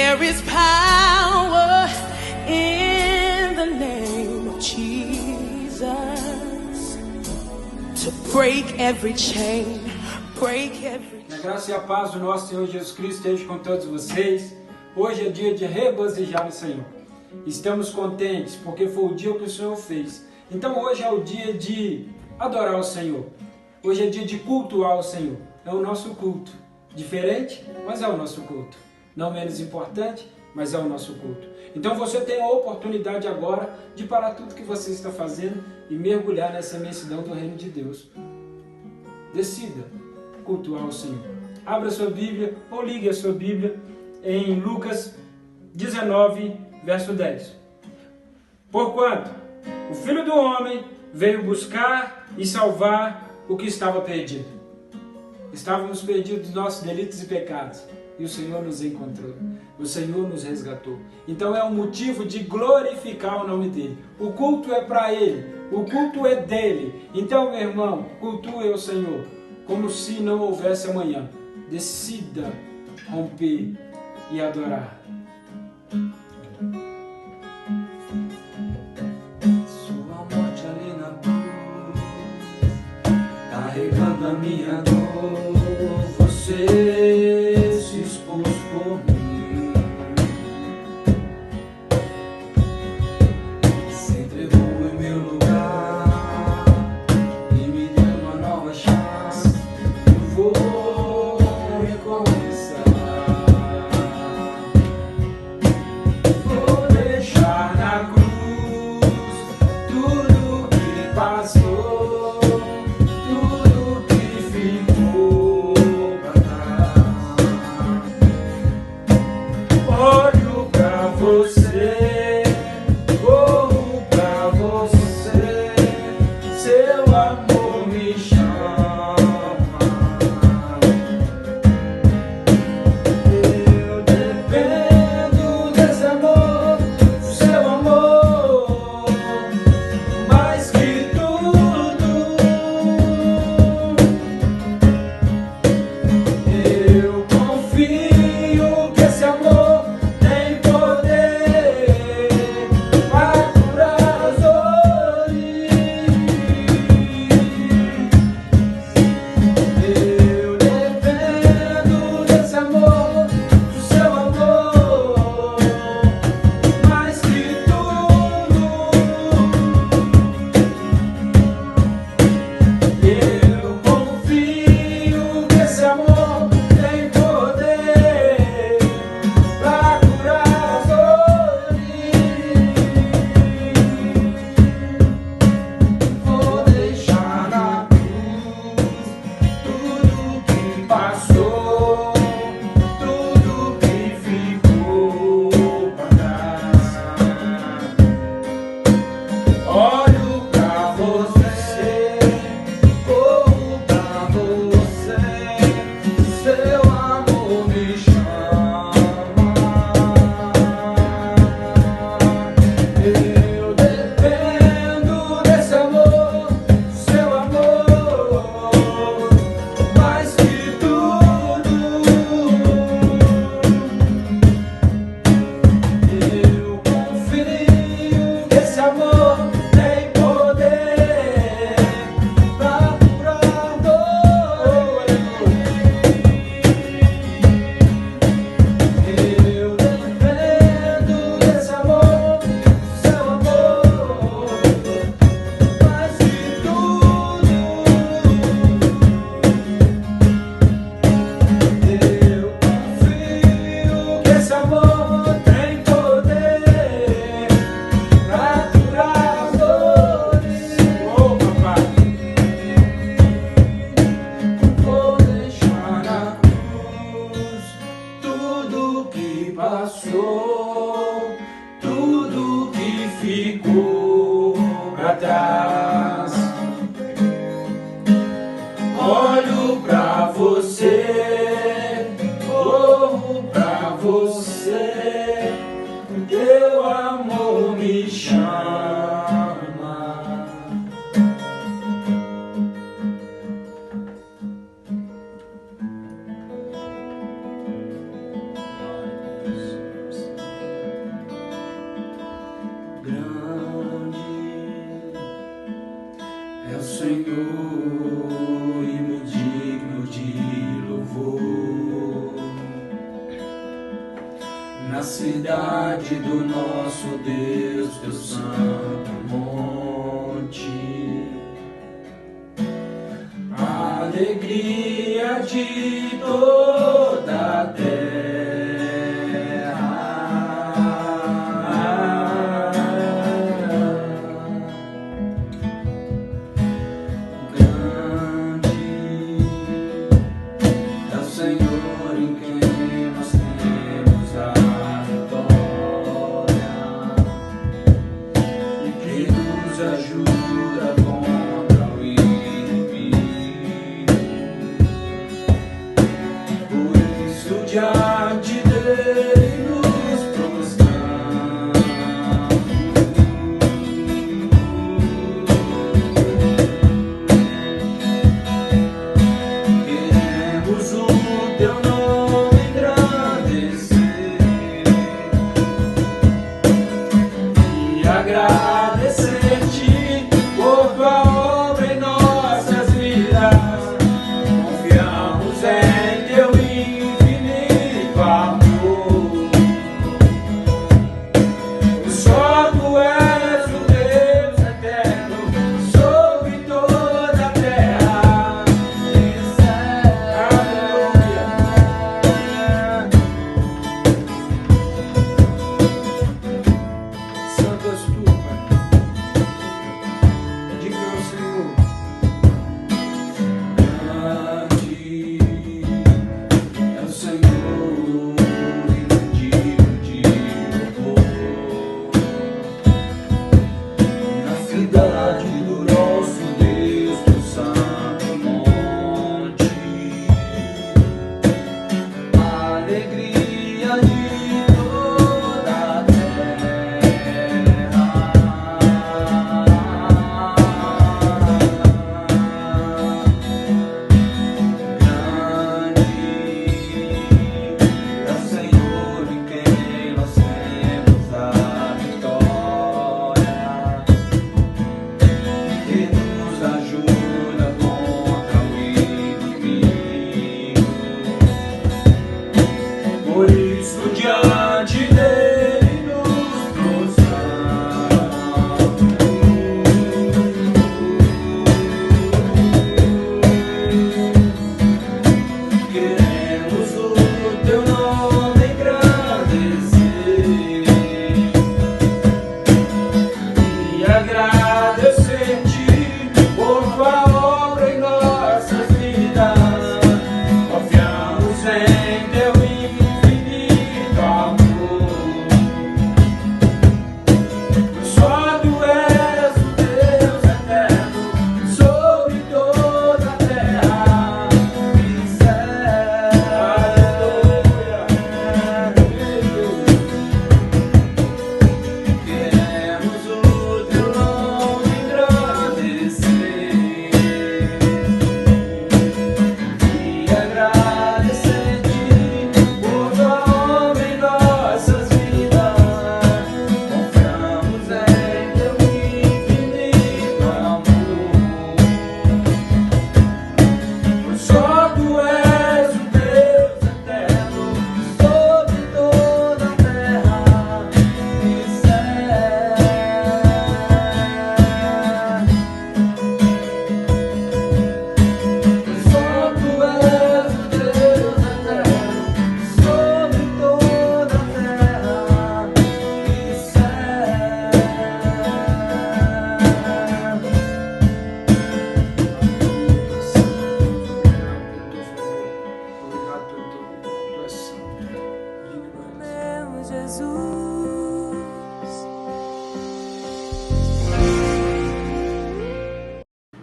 There is power in the name of Jesus to break every chain, break every... A graça e a paz do nosso Senhor Jesus Cristo esteja com todos vocês. Hoje é dia de regozijar no Senhor. Estamos contentes porque foi o dia que o Senhor fez. Então hoje é o dia de adorar o Senhor. Hoje é dia de cultuar o Senhor. É o nosso culto. Diferente, mas é o nosso culto. Não menos importante, mas é o nosso culto. Então você tem a oportunidade agora de parar tudo que você está fazendo e mergulhar nessa imensidão do reino de Deus. Decida cultuar o Senhor. Abra sua Bíblia ou ligue a sua Bíblia em Lucas 19, verso 10. Porquanto o Filho do Homem veio buscar e salvar o que estava perdido. Estávamos perdidos dos nossos delitos e pecados. E o Senhor nos encontrou. O Senhor nos resgatou. Então é um motivo de glorificar o nome dEle. O culto é para Ele. O culto é dEle. Então, meu irmão, cultue o Senhor. Como se não houvesse amanhã. Decida romper e adorar. Sua morte ali na cruz, carregando a minha dor, você se expôs por mim, se entregou em meu lugar e me deu uma nova chance. Eu vou recomeçar, vou deixar na cruz tudo que passou, tudo que ficou pra trás. Olho pra você, corro pra você, seu amor me chama. Eu dependo desse amor, do seu amor, mais que tudo. Eu confio que esse amor tem poder para curar as dores. Eu dependo desse amor, do seu amor, mais que tudo. Eu confio que esse amor tem poder para curar as dores. Vou deixar na cruz tudo que passou, tudo que ficou pra trás. Olho pra você, corro pra você, seu amor me chama. Eu dependo desse amor, do seu amor, mais que tudo. Eu confio que esse amor tem poder pra curar dores. Eu dependo desse amor, do seu amor, mais que tudo. Eu confio que esse amor tem poder pra curar as dores. Oh, papai. Vou deixar na cruz tudo que passou, tudo que ficou pra trás. Olho pra você, corro pra você, teu amor me chama. na cidade do nosso Deus, teu santo monte. A alegria de toda a terra. Diante dele nos prostramos, queremos o teu nome engrandecer e agradecer-te por tua obra em nossas vidas. Confiamos em teu amor, só tu és o Deus eterno sobre toda a terra e céu. Aleluia. Santo és tu, Pai. Diga ao Senhor. Por isso diante dele nos prostramos, queremos o teu nome engrandecer e agradecer-te por tua obra em nossas vidas. Confiamos em teu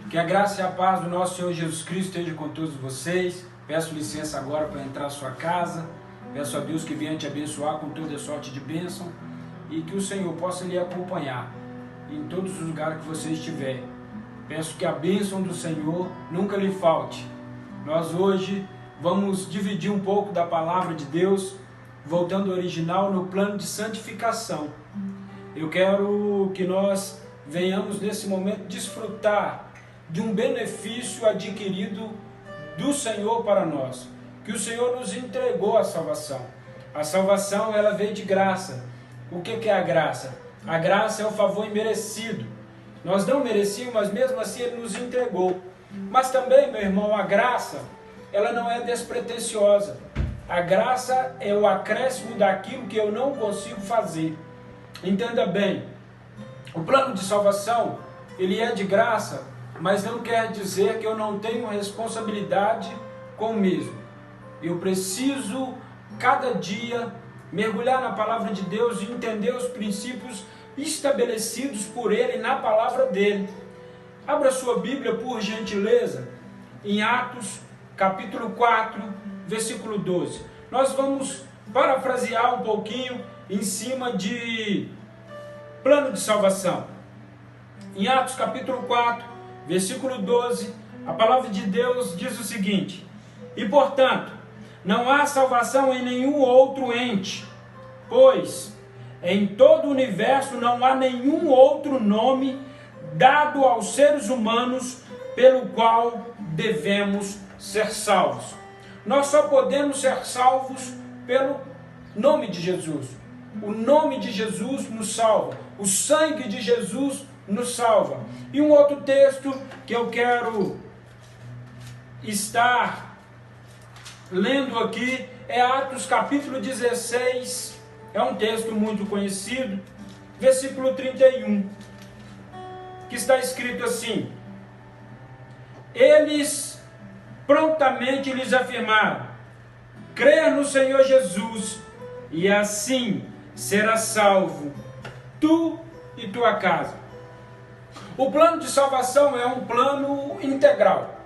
Que a graça e a paz do nosso Senhor Jesus Cristo esteja com todos vocês. Peço licença agora para entrar na sua casa. Peço a Deus que venha te abençoar com toda sorte de bênção e que o Senhor possa lhe acompanhar em todos os lugares que você estiver. Peço que a bênção do Senhor nunca lhe falte. Nós hoje vamos dividir um pouco da palavra de Deus, voltando ao original, no plano de santificação. Eu quero que nós venhamos nesse momento desfrutar de um benefício adquirido do Senhor para nós, que o Senhor nos entregou a salvação. A salvação, ela veio de graça. O que é a graça? A graça é o favor imerecido. Nós não merecíamos, mas mesmo assim Ele nos entregou. Mas também, meu irmão, a graça, ela não é despretensiosa. A graça é o acréscimo daquilo que eu não consigo fazer. Entenda bem, o plano de salvação, ele é de graça, mas não quer dizer que eu não tenho responsabilidade com o mesmo. Eu preciso, cada dia, mergulhar na palavra de Deus e entender os princípios estabelecidos por Ele na palavra dEle. Abra sua Bíblia, por gentileza, em Atos, capítulo 4, versículo 12. Nós vamos parafrasear um pouquinho em cima de plano de salvação. Em Atos, capítulo 4, versículo 12, a palavra de Deus diz o seguinte: e, portanto, não há salvação em nenhum outro ente, pois em todo o universo não há nenhum outro nome dado aos seres humanos pelo qual devemos ser salvos. Nós só podemos ser salvos pelo nome de Jesus. O nome de Jesus nos salva. O sangue de Jesus nos salva. E um outro texto que eu quero estar lendo aqui é Atos capítulo 16. É um texto muito conhecido. Versículo 31. Que está escrito assim: eles prontamente lhes afirmaram: crer no Senhor Jesus, e assim serás salvo, tu e tua casa. O plano de salvação é um plano integral.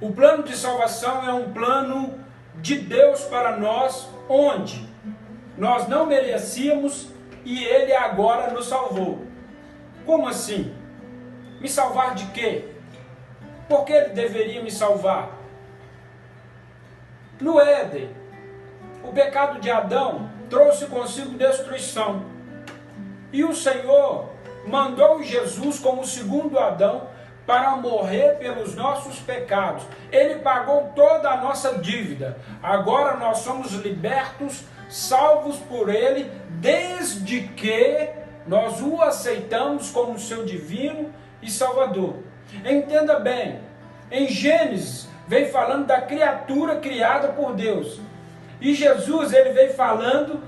O plano de salvação é um plano de Deus para nós, onde nós não merecíamos e Ele agora nos salvou. Como assim? Me salvar de quê? Por que Ele deveria me salvar? No Éden, o pecado de Adão trouxe consigo destruição. E o Senhor mandou Jesus como segundo Adão para morrer pelos nossos pecados. Ele pagou toda a nossa dívida. Agora nós somos libertos, salvos por Ele, desde que nós o aceitamos como seu divino e Salvador. Entenda bem, em Gênesis vem falando da criatura criada por Deus. E Jesus, ele veio falando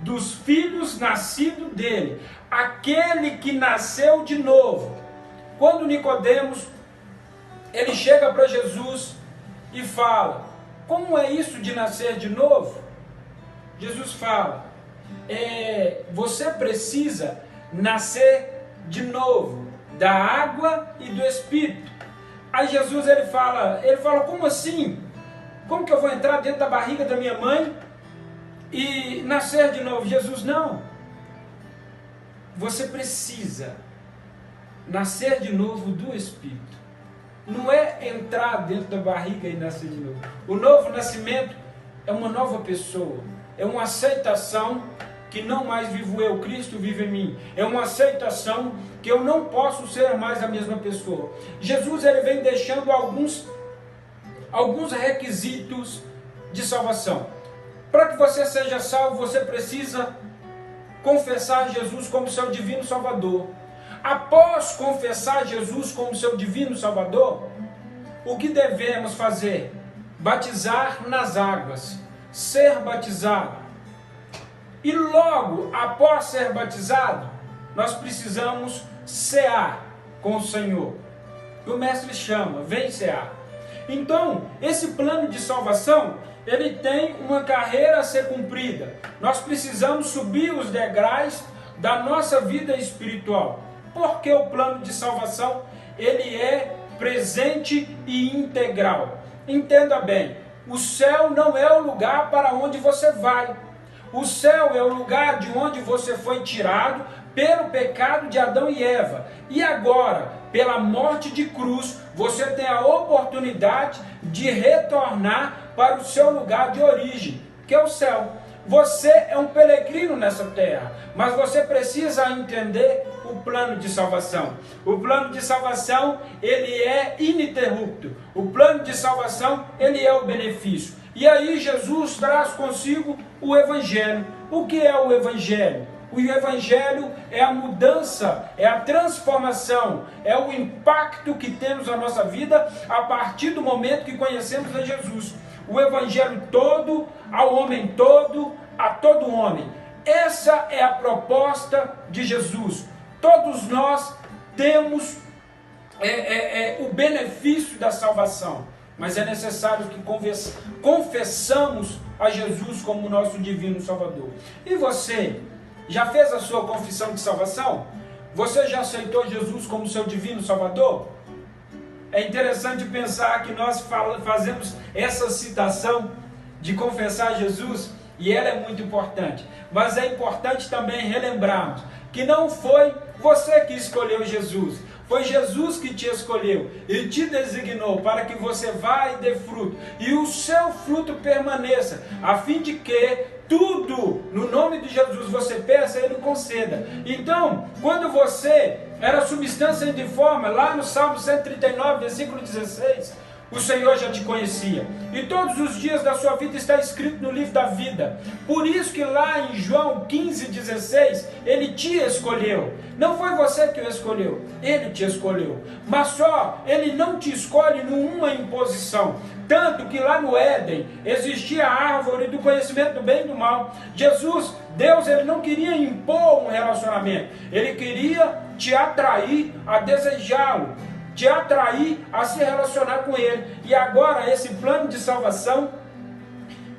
dos filhos nascidos dele, aquele que nasceu de novo. Quando Nicodemos, ele chega para Jesus e fala: como é isso de nascer de novo? Jesus fala: você precisa nascer de novo da água e do Espírito. Aí Jesus ele fala, como assim? Como que eu vou entrar dentro da barriga da minha mãe e nascer de novo? Jesus, não. Você precisa nascer de novo do Espírito. Não é entrar dentro da barriga e nascer de novo. O novo nascimento é uma nova pessoa. É uma aceitação que não mais vivo eu, Cristo vive em mim. É uma aceitação que eu não posso ser mais a mesma pessoa. Jesus ele vem deixando alguns requisitos de salvação. Para que você seja salvo, você precisa confessar Jesus como seu divino Salvador. Após confessar Jesus como seu divino Salvador, o que devemos fazer? Batizar nas águas, ser batizado. E logo após ser batizado, nós precisamos cear com o Senhor. O mestre chama, vem cear. Então, esse plano de salvação, ele tem uma carreira a ser cumprida. Nós precisamos subir os degraus da nossa vida espiritual. Porque o plano de salvação, ele é presente e integral. Entenda bem, o céu não é o lugar para onde você vai. O céu é o lugar de onde você foi tirado pelo pecado de Adão e Eva. E agora, pela morte de cruz, você tem a oportunidade de retornar para o seu lugar de origem, que é o céu. Você é um peregrino nessa terra, mas você precisa entender o plano de salvação. O plano de salvação, ele é ininterrupto. O plano de salvação, ele é o benefício. E aí Jesus traz consigo o Evangelho. O que é o Evangelho? O Evangelho é a mudança, é a transformação, é o impacto que temos na nossa vida a partir do momento que conhecemos a Jesus. O Evangelho todo, ao homem todo, a todo homem. Essa é a proposta de Jesus. Todos nós temos o benefício da salvação, mas é necessário que confessamos a Jesus como nosso divino Salvador. E você, já fez a sua confissão de salvação? Você já aceitou Jesus como seu divino Salvador? É interessante pensar que nós fazemos essa citação de confessar Jesus, e ela é muito importante. Mas é importante também relembrarmos que não foi você que escolheu Jesus. Foi Jesus que te escolheu e te designou para que você vá e dê fruto, e o seu fruto permaneça, a fim de que tudo, no nome de Jesus, você peça, Ele conceda. Então, quando você era substância indiforme, lá no Salmo 139, versículo 16, o Senhor já te conhecia, e todos os dias da sua vida está escrito no livro da vida. Por isso que lá em João 15,16, Ele te escolheu. Não foi você que o escolheu, Ele te escolheu. Mas só, Ele não te escolhe numa imposição. Tanto que lá no Éden existia a árvore do conhecimento do bem e do mal. Deus, Ele não queria impor um relacionamento, Ele queria te atrair a desejá-lo, te atrair a se relacionar com Ele. E agora esse plano de salvação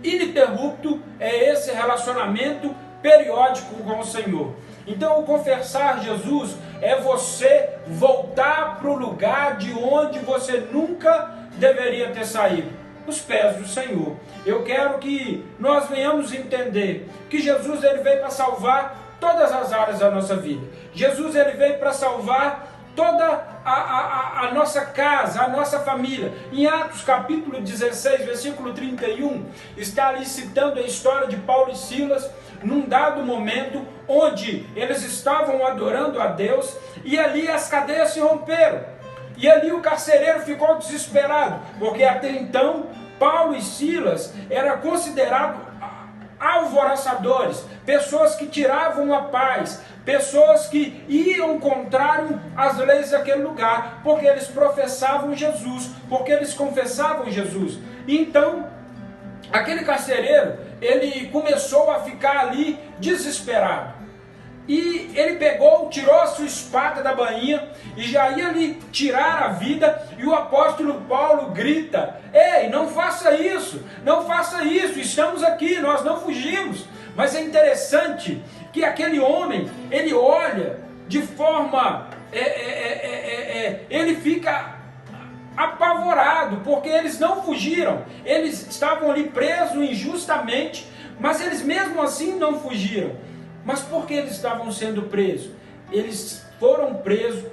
ininterrupto é esse relacionamento periódico com o Senhor. Então o confessar Jesus é você voltar para o lugar de onde você nunca deveria ter saído, os pés do Senhor. Eu quero que nós venhamos entender que Jesus, Ele veio para salvar todas as áreas da nossa vida. Jesus, Ele veio para salvar toda a nossa casa, a nossa família. Em Atos capítulo 16, versículo 31, está ali citando a história de Paulo e Silas, num dado momento onde eles estavam adorando a Deus, e ali as cadeias se romperam, e ali o carcereiro ficou desesperado, porque até então Paulo e Silas eram considerados alvoroçadores, pessoas que tiravam a paz, pessoas que iam contrário às leis daquele lugar, porque eles professavam Jesus, porque eles confessavam Jesus. Então, aquele carcereiro, ele começou a ficar ali desesperado. E ele tirou a sua espada da bainha e já ia lhe tirar a vida, e o apóstolo Paulo grita: ei, não faça isso, não faça isso, estamos aqui, nós não fugimos. Mas é interessante que aquele homem, ele olha de forma, ele fica apavorado, porque eles não fugiram, eles estavam ali presos injustamente, mas eles mesmo assim não fugiram. Mas por que eles estavam sendo presos? Eles foram presos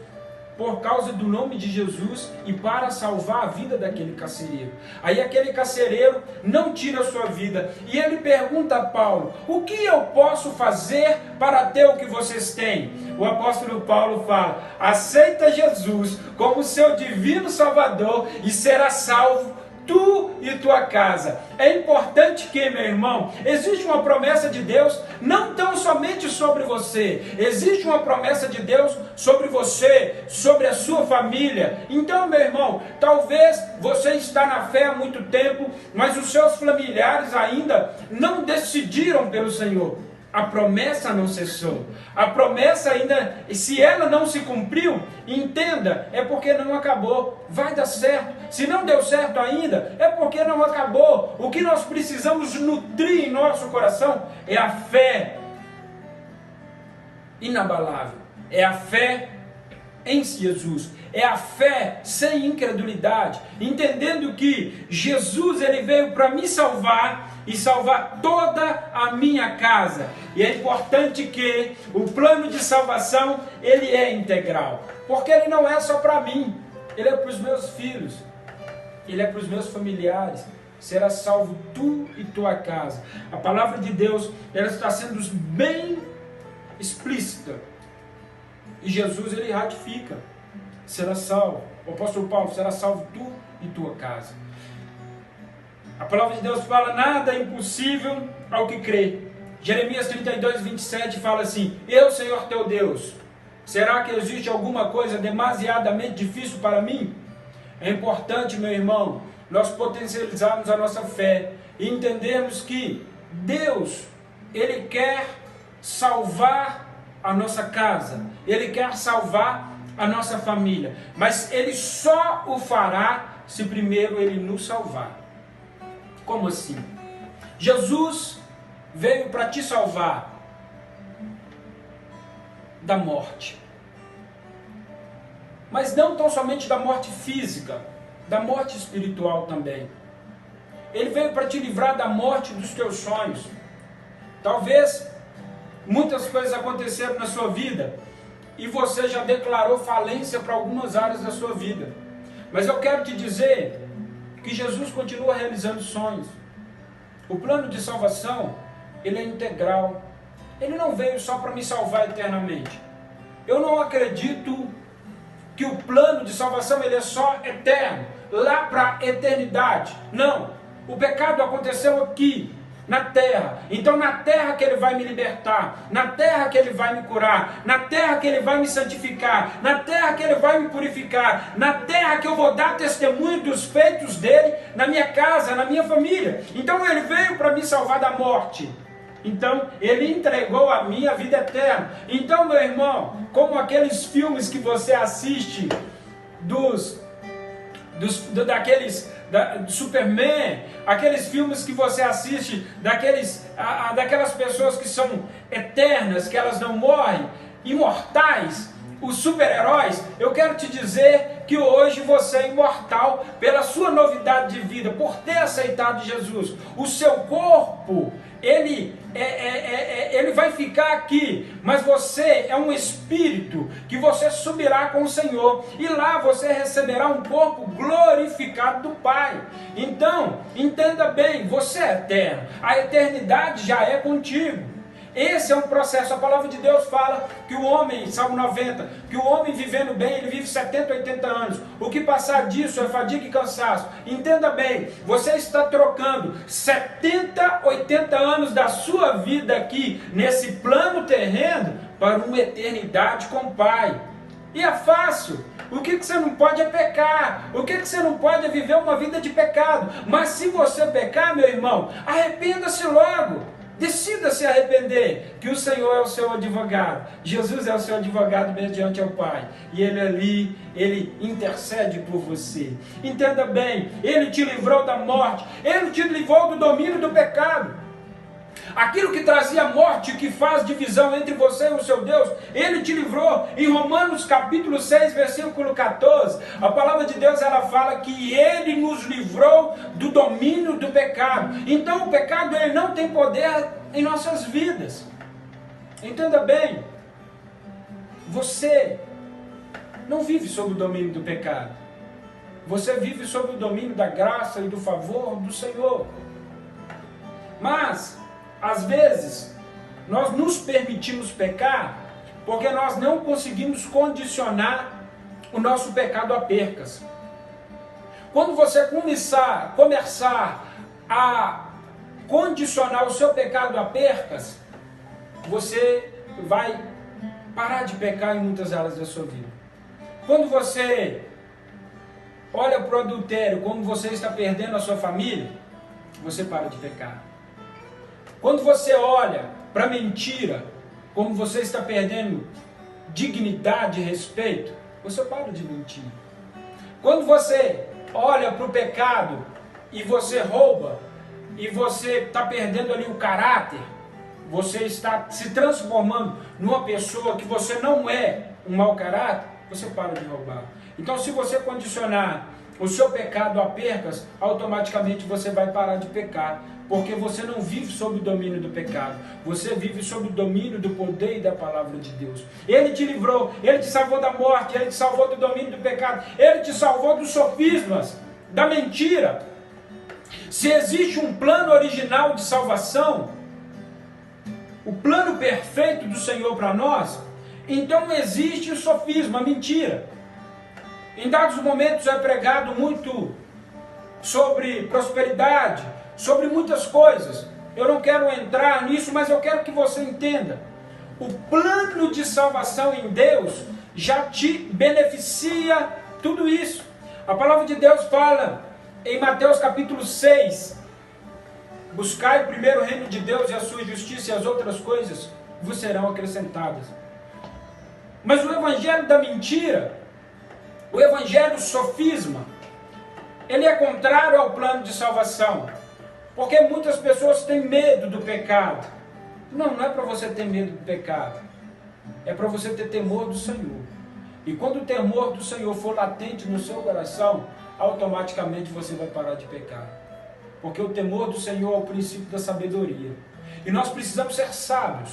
por causa do nome de Jesus e para salvar a vida daquele carcereiro. Aí aquele carcereiro não tira a sua vida, e ele pergunta a Paulo: o que eu posso fazer para ter o que vocês têm? O apóstolo Paulo fala: aceita Jesus como seu divino Salvador e será salvo tu e tua casa. É importante que, meu irmão, existe uma promessa de Deus, não tão somente sobre você, existe uma promessa de Deus sobre você, sobre a sua família. Então, meu irmão, talvez você está na fé há muito tempo, mas os seus familiares ainda não decidiram pelo Senhor. A promessa não cessou. A promessa ainda, se ela não se cumpriu, entenda, é porque não acabou. Vai dar certo. Se não deu certo ainda, é porque não acabou. O que nós precisamos nutrir em nosso coração é a fé inabalável. É a fé em Jesus. É a fé sem incredulidade, entendendo que Jesus, ele veio para me salvar e salvar toda a minha casa. E é importante que o plano de salvação, ele é integral, porque ele não é só para mim, ele é para os meus filhos, ele é para os meus familiares. Será salvo tu e tua casa. A palavra de Deus, ela está sendo bem explícita, e Jesus, ele ratifica: será salvo. O apóstolo Paulo: será salvo tu e tua casa. A palavra de Deus fala, nada é impossível ao que crê. Jeremias 32, 27 fala assim, eu, Senhor teu Deus, será que existe alguma coisa demasiadamente difícil para mim? É importante, meu irmão, nós potencializarmos a nossa fé e entendermos que Deus, Ele quer salvar a nossa casa, Ele quer salvar a nossa família, mas Ele só o fará se primeiro Ele nos salvar. Como assim? Jesus veio para te salvar da morte. Mas não tão somente da morte física, da morte espiritual também. Ele veio para te livrar da morte dos teus sonhos. Talvez muitas coisas aconteceram na sua vida e você já declarou falência para algumas áreas da sua vida. Mas eu quero te dizer que Jesus continua realizando sonhos. O plano de salvação, ele é integral. Ele não veio só para me salvar eternamente. Eu não acredito que o plano de salvação ele é só eterno, lá para a eternidade. Não. O pecado aconteceu aqui, na terra. Então na terra que Ele vai me libertar, na terra que Ele vai me curar, na terra que Ele vai me santificar, na terra que Ele vai me purificar, na terra que eu vou dar testemunho dos feitos dEle, na minha casa, na minha família. Então Ele veio para me salvar da morte. Então Ele entregou a mim a vida eterna. Então, meu irmão, como aqueles filmes que você assiste do Superman, aqueles filmes que você assiste daquelas pessoas que são eternas, que elas não morrem, imortais, os super-heróis, eu quero te dizer que hoje você é imortal pela sua novidade de vida, por ter aceitado Jesus. O seu corpo, ele vai ficar aqui, mas você é um espírito que você subirá com o Senhor, e lá você receberá um corpo glorificado do Pai. Então, entenda bem, você é eterno, a eternidade já é contigo. Esse é um processo. A palavra de Deus fala que o homem, Salmo 90, que o homem vivendo bem, ele vive 70, 80 anos. O que passar disso é fadiga e cansaço. Entenda bem, você está trocando 70, 80 anos da sua vida aqui, nesse plano terreno, para uma eternidade com o Pai. E é fácil. O que você não pode é pecar. O que você não pode é viver uma vida de pecado. Mas se você pecar, meu irmão, arrependa-se logo. Decida se arrepender, que o Senhor é o seu advogado. Jesus é o seu advogado mediante ao Pai. E Ele ali, Ele intercede por você. Entenda bem, Ele te livrou da morte. Ele te livrou do domínio do pecado. Aquilo que trazia morte, que faz divisão entre você e o seu Deus, Ele te livrou. Em Romanos capítulo 6, versículo 14, a palavra de Deus ela fala que Ele nos livrou do domínio do pecado. Então o pecado ele não tem poder em nossas vidas. Entenda bem, você não vive sob o domínio do pecado. Você vive sob o domínio da graça e do favor do Senhor. Mas às vezes, nós nos permitimos pecar porque nós não conseguimos condicionar o nosso pecado a percas. Quando você começar a condicionar o seu pecado a percas, você vai parar de pecar em muitas áreas da sua vida. Quando você olha para o adultério, como você está perdendo a sua família, você para de pecar. Quando você olha para a mentira, como você está perdendo dignidade e respeito, você para de mentir. Quando você olha para o pecado e você rouba, e você está perdendo ali o caráter, você está se transformando numa pessoa que você não é um mau caráter, você para de roubar. Então, se você condicionar o seu pecado a percas, automaticamente você vai parar de pecar, porque você não vive sob o domínio do pecado, você vive sob o domínio do poder e da palavra de Deus. Ele te livrou, Ele te salvou da morte, Ele te salvou do domínio do pecado, Ele te salvou dos sofismas, da mentira. Se existe um plano original de salvação, o plano perfeito do Senhor para nós, então existe o sofisma, a mentira. Em dados momentos é pregado muito sobre prosperidade, sobre muitas coisas. Eu não quero entrar nisso, mas eu quero que você entenda. O plano de salvação em Deus já te beneficia tudo isso. A palavra de Deus fala em Mateus capítulo 6, buscai primeiro o reino de Deus e a sua justiça, e as outras coisas vos serão acrescentadas. Mas o evangelho da mentira, o evangelho sofisma, ele é contrário ao plano de salvação, porque muitas pessoas têm medo do pecado. Não é para você ter medo do pecado, é para você ter temor do Senhor. E quando o temor do Senhor for latente no seu coração, automaticamente você vai parar de pecar. Porque o temor do Senhor é o princípio da sabedoria. E nós precisamos ser sábios.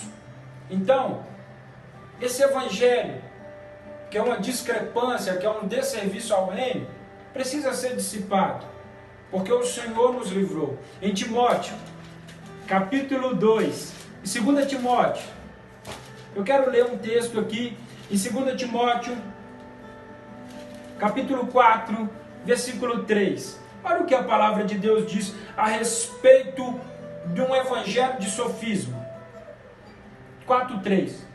Então, esse evangelho, que é uma discrepância, que é um desserviço ao reino, precisa ser dissipado. Porque o Senhor nos livrou. Em Timóteo, capítulo 2, em 2 Timóteo, eu quero ler um texto aqui, em 2 Timóteo, capítulo 4, versículo 3. Olha o que a palavra de Deus diz a respeito de um evangelho de sofisma. 4:3.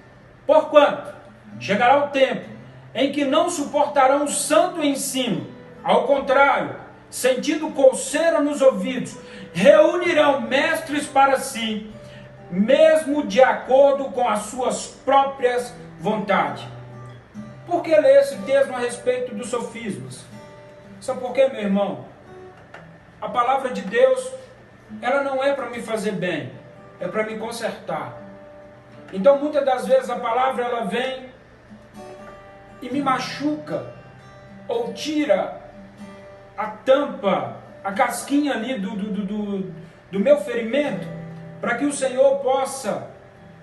Porquanto chegará o tempo em que não suportarão o santo ensino, ao contrário, sentindo coceira nos ouvidos, reunirão mestres para si, mesmo de acordo com as suas próprias vontades. Por que ler esse texto a respeito dos sofismas? Sabe por quê, meu irmão? A palavra de Deus, ela não é para me fazer bem, é para me consertar. Então, muitas das vezes a palavra ela vem e me machuca, ou tira a tampa, a casquinha ali do meu ferimento, para que o Senhor possa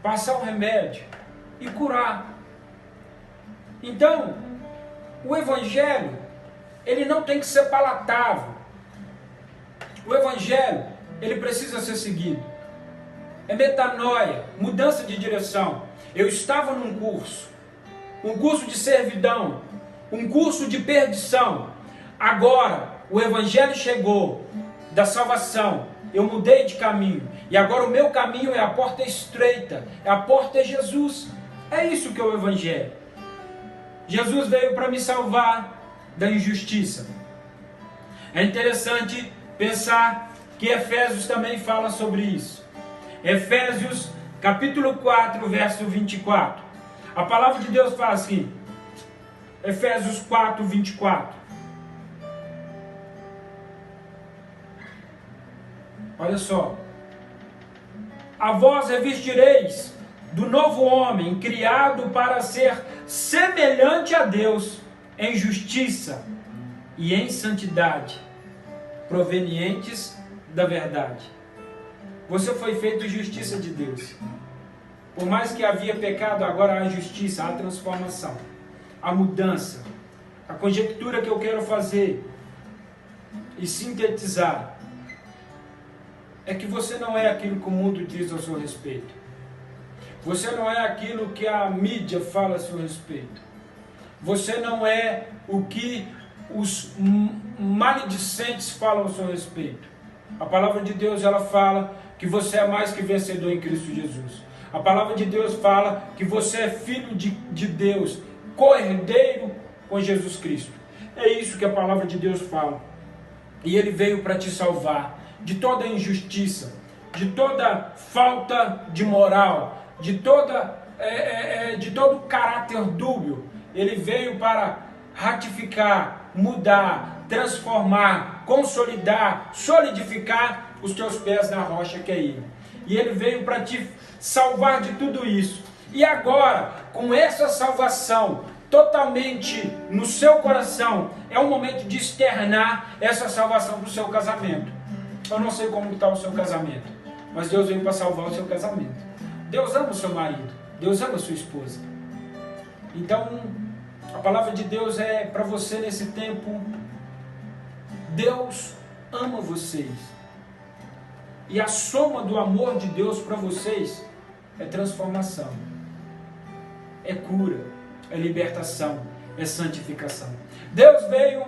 passar o remédio e curar. Então, o evangelho, ele não tem que ser palatável. O evangelho, ele precisa ser seguido. É metanoia, mudança de direção. Eu estava num curso, um curso de servidão, um curso de perdição. Agora, o evangelho chegou da salvação. Eu mudei de caminho. E agora o meu caminho é a porta estreita. A porta é Jesus. É isso que é o evangelho. Jesus veio para me salvar da injustiça. É interessante pensar que Efésios também fala sobre isso. Efésios capítulo 4, verso 24. A palavra de Deus fala assim. Efésios 4, 24. Olha só. A vós revestireis do novo homem, criado para ser semelhante a Deus em justiça e em santidade, provenientes da verdade. Você foi feito justiça de Deus. Por mais que havia pecado, agora há justiça, há transformação, há mudança. A conjectura que eu quero fazer e sintetizar é que você não é aquilo que o mundo diz ao seu respeito. Você não é aquilo que a mídia fala a seu respeito. Você não é o que os maledicentes falam a seu respeito. A palavra de Deus, ela fala que você é mais que vencedor em Cristo Jesus. A palavra de Deus fala que você é filho de Deus, co-herdeiro com Jesus Cristo. É isso que a palavra de Deus fala. E Ele veio para te salvar de toda injustiça, de toda falta de moral, de todo caráter dúbio. Ele veio para ratificar, mudar, transformar, consolidar, solidificar os teus pés na rocha que é Ele. E Ele veio para te salvar de tudo isso. E agora, com essa salvação totalmente no seu coração, é o momento de externar essa salvação para o seu casamento. Eu não sei como está o seu casamento, mas Deus veio para salvar o seu casamento. Deus ama o seu marido, Deus ama a sua esposa. Então, a palavra de Deus é para você nesse tempo. Deus ama vocês. E a soma do amor de Deus para vocês é transformação, é cura, é libertação, é santificação. Deus veio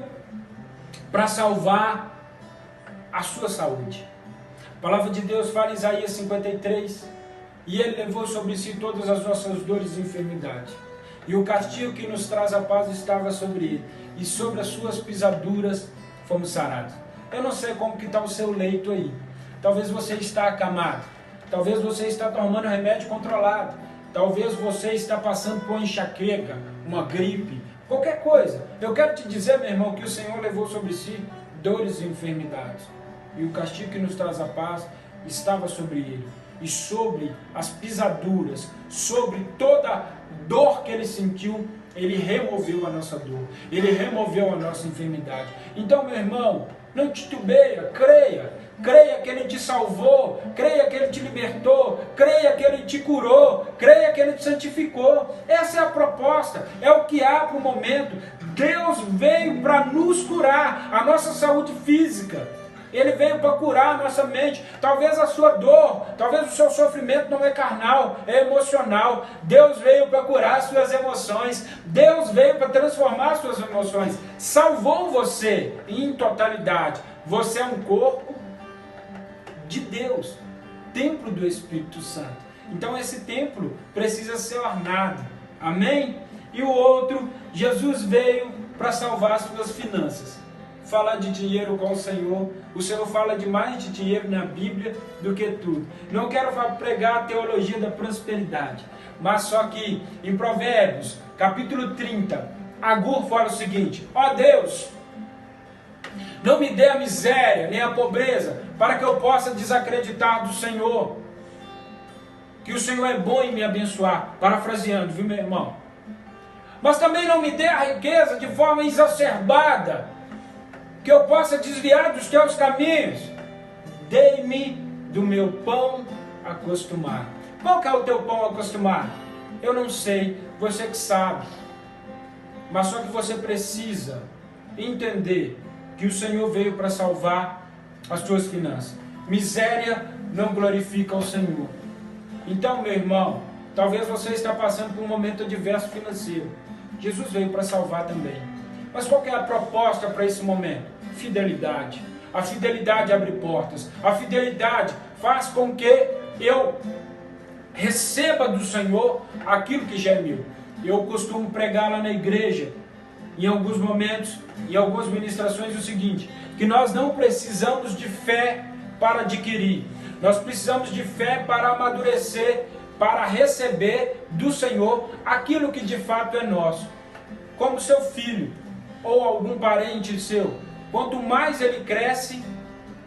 para salvar a sua saúde. A palavra de Deus fala em Isaías 53, e ele levou sobre si todas as nossas dores e enfermidades. E o castigo que nos traz a paz estava sobre ele, e sobre as suas pisaduras fomos sarados. Eu não sei como que está o seu leito aí. Talvez você está acamado, talvez você está tomando remédio controlado, talvez você está passando por uma enxaqueca, uma gripe, qualquer coisa. Eu quero te dizer, meu irmão, que o Senhor levou sobre si dores e enfermidades. E o castigo que nos traz a paz estava sobre ele. E sobre as pisaduras, sobre toda dor que ele sentiu, ele removeu a nossa dor, ele removeu a nossa enfermidade. Então, meu irmão, não titubeia, creia que ele te salvou, creia que ele te libertou, creia que ele te curou, creia que ele te santificou. Essa é a proposta, é o que há para o momento. Deus veio para nos curar, a nossa saúde física. Ele veio para curar a nossa mente. Talvez a sua dor, talvez o seu sofrimento não é carnal, é emocional. Deus veio para curar as suas emoções. Deus veio para transformar as suas emoções. Salvou você em totalidade. Você é um corpo de Deus, templo do Espírito Santo. Então esse templo precisa ser ornado. Amém? E o outro, Jesus veio para salvar as suas finanças. Falar de dinheiro com o Senhor fala de mais de dinheiro na Bíblia do que tudo. Não quero pregar a teologia da prosperidade, mas só que em Provérbios, capítulo 30, Agur fala o seguinte: ó Deus, não me dê a miséria nem a pobreza, para que eu possa desacreditar do Senhor, que o Senhor é bom em me abençoar, parafraseando, viu meu irmão? Mas também não me dê a riqueza de forma exacerbada, que eu possa desviar dos teus caminhos. Dei-me do meu pão acostumado. Qual que é o teu pão acostumado? Eu não sei, você que sabe. Mas só que você precisa entender que o Senhor veio para salvar as tuas finanças. Miséria não glorifica o Senhor. Então, meu irmão, talvez você está passando por um momento adverso financeiro. Jesus veio para salvar também. Mas qual que é a proposta para esse momento? Fidelidade. A fidelidade abre portas. A fidelidade faz com que eu receba do Senhor aquilo que já é meu. Eu costumo pregar lá na igreja, em alguns momentos, em algumas ministrações, o seguinte: que nós não precisamos de fé para adquirir. Nós precisamos de fé para amadurecer, para receber do Senhor aquilo que de fato é nosso. Como seu filho ou algum parente seu, quanto mais ele cresce,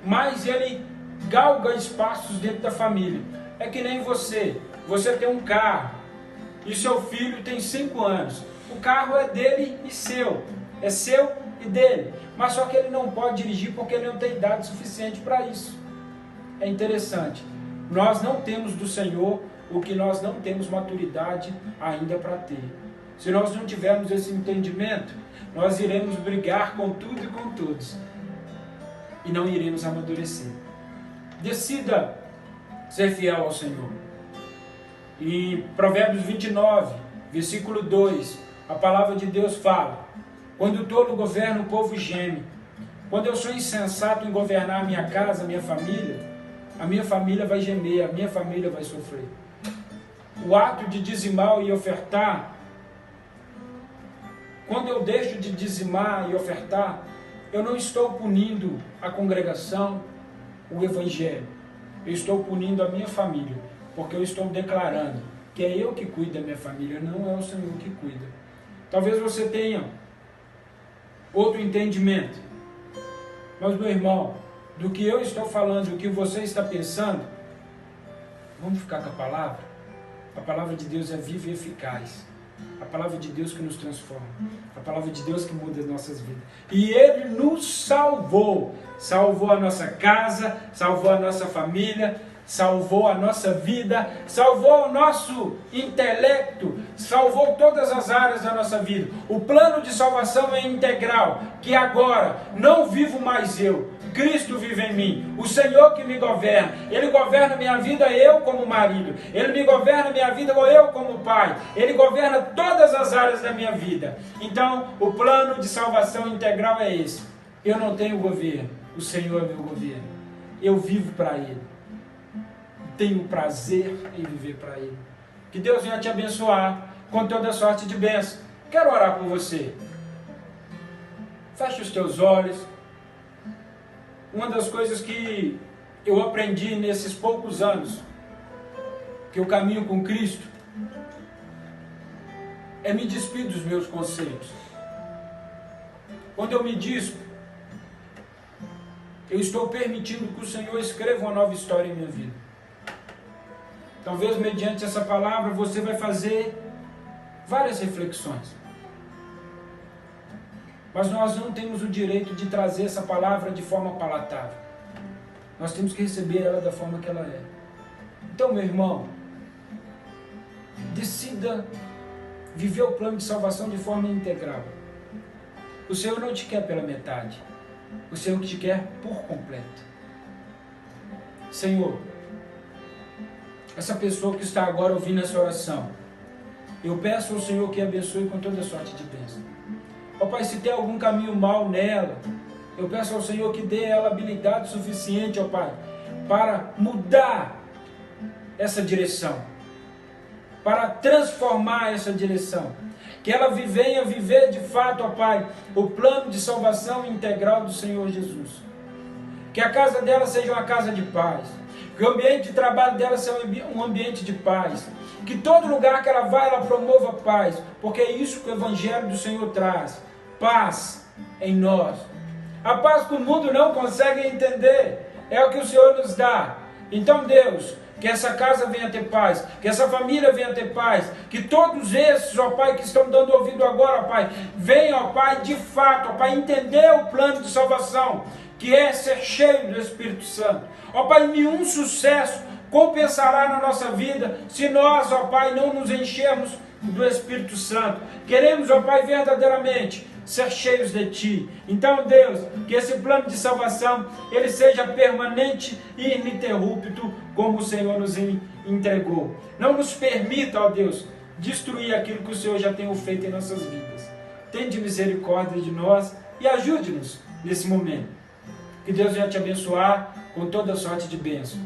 mais ele galga espaços dentro da família. É que nem você tem um carro e seu filho tem 5 anos. O carro é dele e seu, é seu e dele, mas só que ele não pode dirigir porque ele não tem idade suficiente para isso. É interessante, nós não temos do Senhor o que nós não temos maturidade ainda para ter. Se nós não tivermos esse entendimento, nós iremos brigar com tudo e com todos e não iremos amadurecer. Decida ser fiel ao Senhor. Em Provérbios 29, versículo 2, a palavra de Deus fala: quando o tolo governa, o povo geme. Quando eu sou insensato em governar a minha casa, a minha família vai gemer, a minha família vai sofrer. O ato de dizimar e ofertar, quando eu deixo de dizimar e ofertar, eu não estou punindo a congregação, o evangelho. Eu estou punindo a minha família, porque eu estou declarando que é eu que cuido da minha família, não é o Senhor que cuida. Talvez você tenha outro entendimento, mas meu irmão, do que eu estou falando, do que você está pensando, vamos ficar com a palavra? A palavra de Deus é viva e eficaz. A palavra de Deus que nos transforma. A palavra de Deus que muda as nossas vidas. E Ele nos salvou. Salvou a nossa casa, salvou a nossa família, salvou a nossa vida, salvou o nosso intelecto, salvou todas as áreas da nossa vida. O plano de salvação é integral, que agora não vivo mais eu, Cristo vive em mim, o Senhor que me governa. Ele governa minha vida, eu como marido. Ele me governa minha vida, eu como pai. Ele governa todas as áreas da minha vida. Então, o plano de salvação integral é esse. Eu não tenho governo, O Senhor é meu governo. Eu vivo para Ele. Tenho prazer em viver para Ele. Que Deus venha te abençoar com toda sorte de bênção. Quero orar por você. Feche os teus olhos. Uma das coisas que eu aprendi nesses poucos anos que eu caminho com Cristo é me despir dos meus conceitos. Quando eu me dispo, eu estou permitindo que o Senhor escreva uma nova história em minha vida. Talvez mediante essa palavra você vai fazer várias reflexões. Mas nós não temos o direito de trazer essa palavra de forma palatável. Nós temos que receber ela da forma que ela é. Então, meu irmão, decida viver o plano de salvação de forma integral. O Senhor não te quer pela metade. O Senhor te quer por completo. Senhor, essa pessoa que está agora ouvindo essa oração, eu peço ao Senhor que abençoe com toda sorte de bênção. Ó Pai, se tem algum caminho mal nela, eu peço ao Senhor que dê a ela habilidade suficiente, ó Pai, para mudar essa direção, para transformar essa direção. Que ela venha viver de fato, ó Pai, o plano de salvação integral do Senhor Jesus. Que a casa dela seja uma casa de paz. Que o ambiente de trabalho dela seja um ambiente de paz. Que todo lugar que ela vai, ela promova paz. Porque é isso que o Evangelho do Senhor traz. Paz em nós. A paz que o mundo não consegue entender. É o que o Senhor nos dá. Então, Deus, que essa casa venha ter paz, que essa família venha ter paz, que todos esses, ó Pai, que estão dando ouvido agora, ó Pai, venham, ó Pai, de fato, ó Pai, entender o plano de salvação, que é ser cheio do Espírito Santo. Ó Pai, nenhum sucesso compensará na nossa vida se nós, ó Pai, não nos enchermos do Espírito Santo. Queremos, ó Pai, verdadeiramente ser cheios de Ti. Então, Deus, que esse plano de salvação, ele seja permanente e ininterrupto, como o Senhor nos entregou. Não nos permita, ó Deus, destruir aquilo que o Senhor já tem feito em nossas vidas. Tende misericórdia de nós e ajude-nos nesse momento. Que Deus venha te abençoar com toda sorte de bênção.